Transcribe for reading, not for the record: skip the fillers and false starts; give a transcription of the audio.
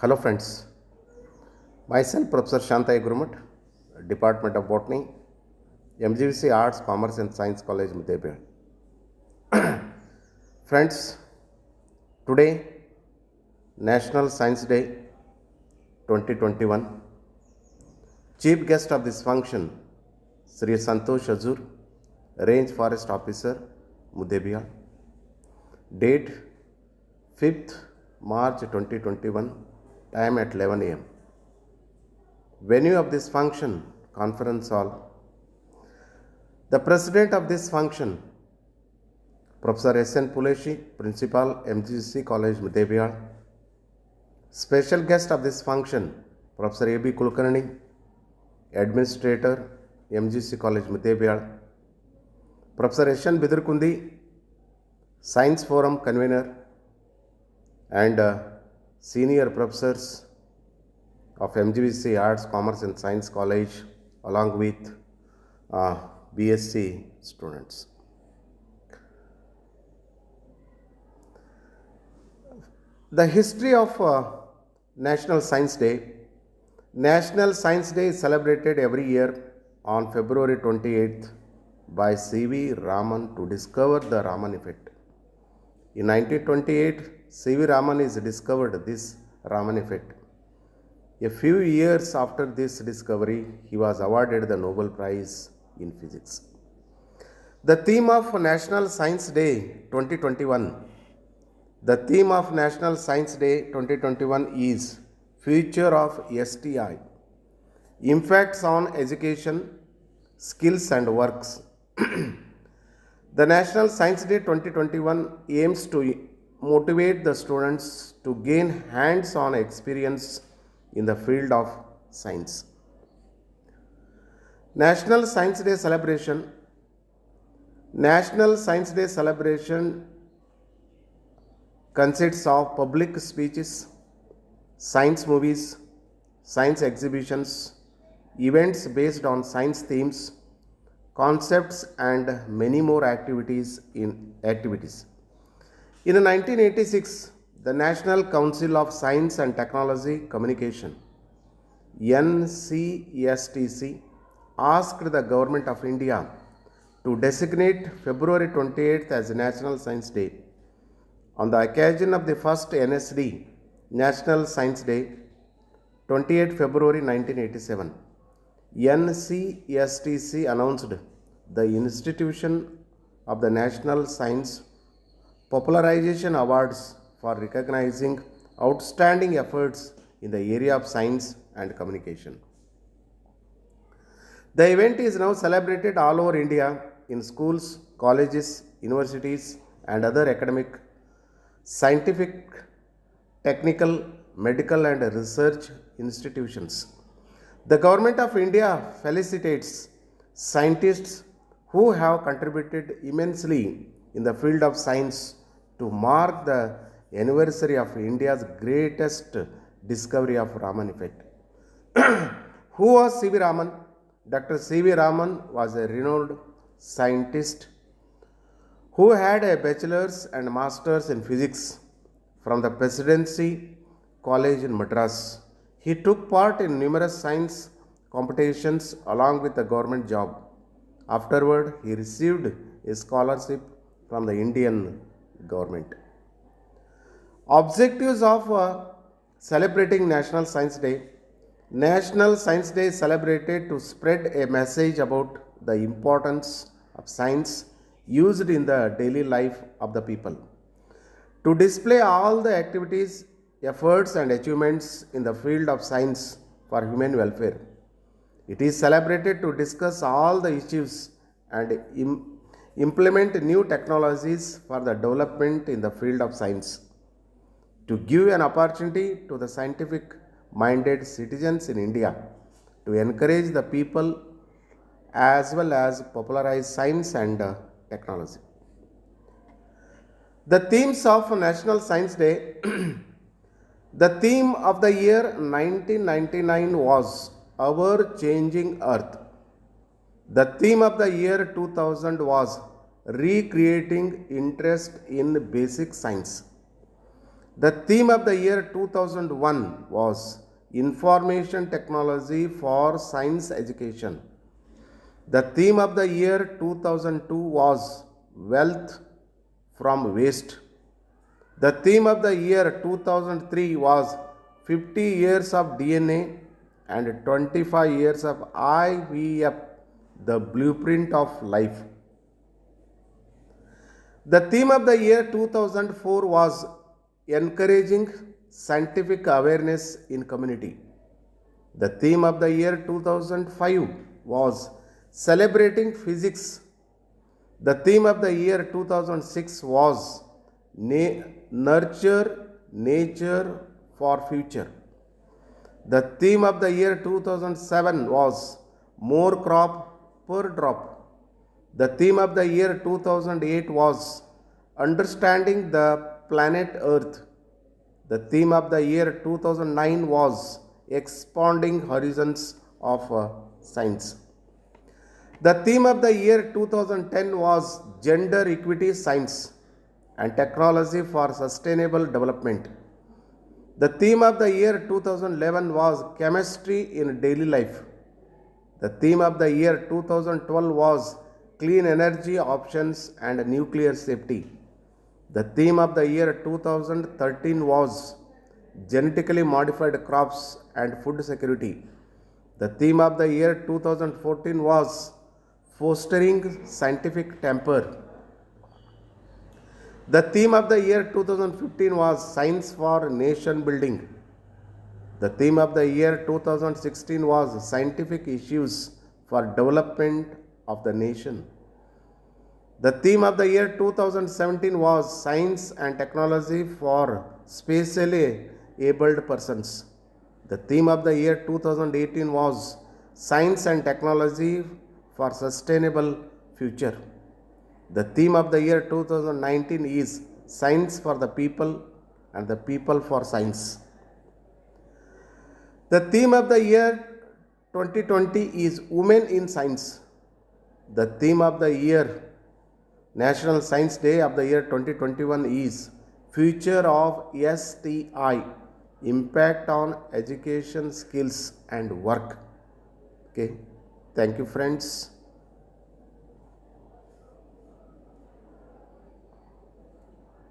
Hello friends, myself Professor Shantai Gurumat, Department of Botany, MGVC Arts, Commerce and Science College, Mudebel. Friends, today National Science Day 2021. Chief guest of this function, Sri Santosh Azur, Range Forest Officer, Mudebia. Date 5th March 2021, time at 11 am. Venue of this function, conference hall. The president of this function, Professor S.N. Puleshi, Principal, MGC College, Mudebia. Special guest of this function, Professor A.B. Kulkarni, Administrator, MGC College, Mudebia. Professor S.N. Bidurkundi, Science Forum Convener, and senior professors of MGVC Arts, Commerce and Science College, along with BSc students. The history of National Science Day. National Science Day is celebrated every year on February 28th by C.V. Raman to discover the Raman effect. In 1928, C.V. Raman is discovered this Raman effect. A few years after this discovery, he was awarded the Nobel Prize in Physics. The theme of National Science Day 2021. The theme of National Science Day 2021 is Future of STI. Impacts on Education, Skills and Works. The National Science Day 2021 aims to motivate the students to gain hands-on experience in the field of science. National Science Day celebration. National Science Day celebration consists of public speeches, science movies, science exhibitions, events based on science themes, concepts and many more activities. In 1986, the National Council of Science and Technology Communication, NCSTC, asked the Government of India to designate February 28th as National Science Day. On the occasion of the first NSD, National Science Day, 28 February 1987, NCSTC announced the institution of the National Science Popularization Awards for recognizing outstanding efforts in the area of science and communication. The event is now celebrated all over India in schools, colleges, universities, and other academic, scientific, technical, medical, and research institutions. The Government of India felicitates scientists who have contributed immensely in the field of science to mark the anniversary of India's greatest discovery of Raman effect. Who was C.V. Raman? Dr. C.V. Raman was a renowned scientist who had a bachelor's and master's in physics from the Presidency College in Madras. He took part in numerous science competitions along with a government job. Afterward, he received a scholarship from the Indian government. Objectives of celebrating National Science Day. National Science Day is celebrated to spread a message about the importance of science used in the daily life of the people. To display all the activities, efforts and achievements in the field of science for human welfare. It is celebrated to discuss all the issues and implement new technologies for the development in the field of science. To give an opportunity to the scientific minded citizens in India to encourage the people as well as popularize science and technology. The themes of National Science Day. The theme of the year 1999 was Our Changing Earth. The theme of the year 2000 was Recreating Interest in Basic Science. The theme of the year 2001 was Information Technology for Science Education. The theme of the year 2002 was Wealth from Waste. The theme of the year 2003 was 50 years of DNA and 25 years of IVF, the blueprint of life. The theme of the year 2004 was encouraging scientific awareness in community. The theme of the year 2005 was celebrating physics. The theme of the year 2006 was nurture nature for future. The theme of the year 2007 was more crop per drop. The theme of the year 2008 was understanding the planet Earth. The theme of the year 2009 was expanding horizons of science. The theme of the year 2010 was gender equity science and technology for sustainable development. The theme of the year 2011 was chemistry in daily life. The theme of the year 2012 was clean energy options and nuclear safety. The theme of the year 2013 was genetically modified crops and food security. The theme of the year 2014 was fostering scientific temper. The theme of the year 2015 was science for nation building. The theme of the year 2016 was scientific issues for development of the nation. The theme of the year 2017 was science and technology for spatially abled persons. The theme of the year 2018 was science and technology for sustainable future. The theme of the year 2019 is science for the people and the people for science. The theme of the year 2020 is women in science. The theme of the year National Science Day of the year 2021 is Future of STI, Impact on Education, Skills and Work. Okay, thank you friends.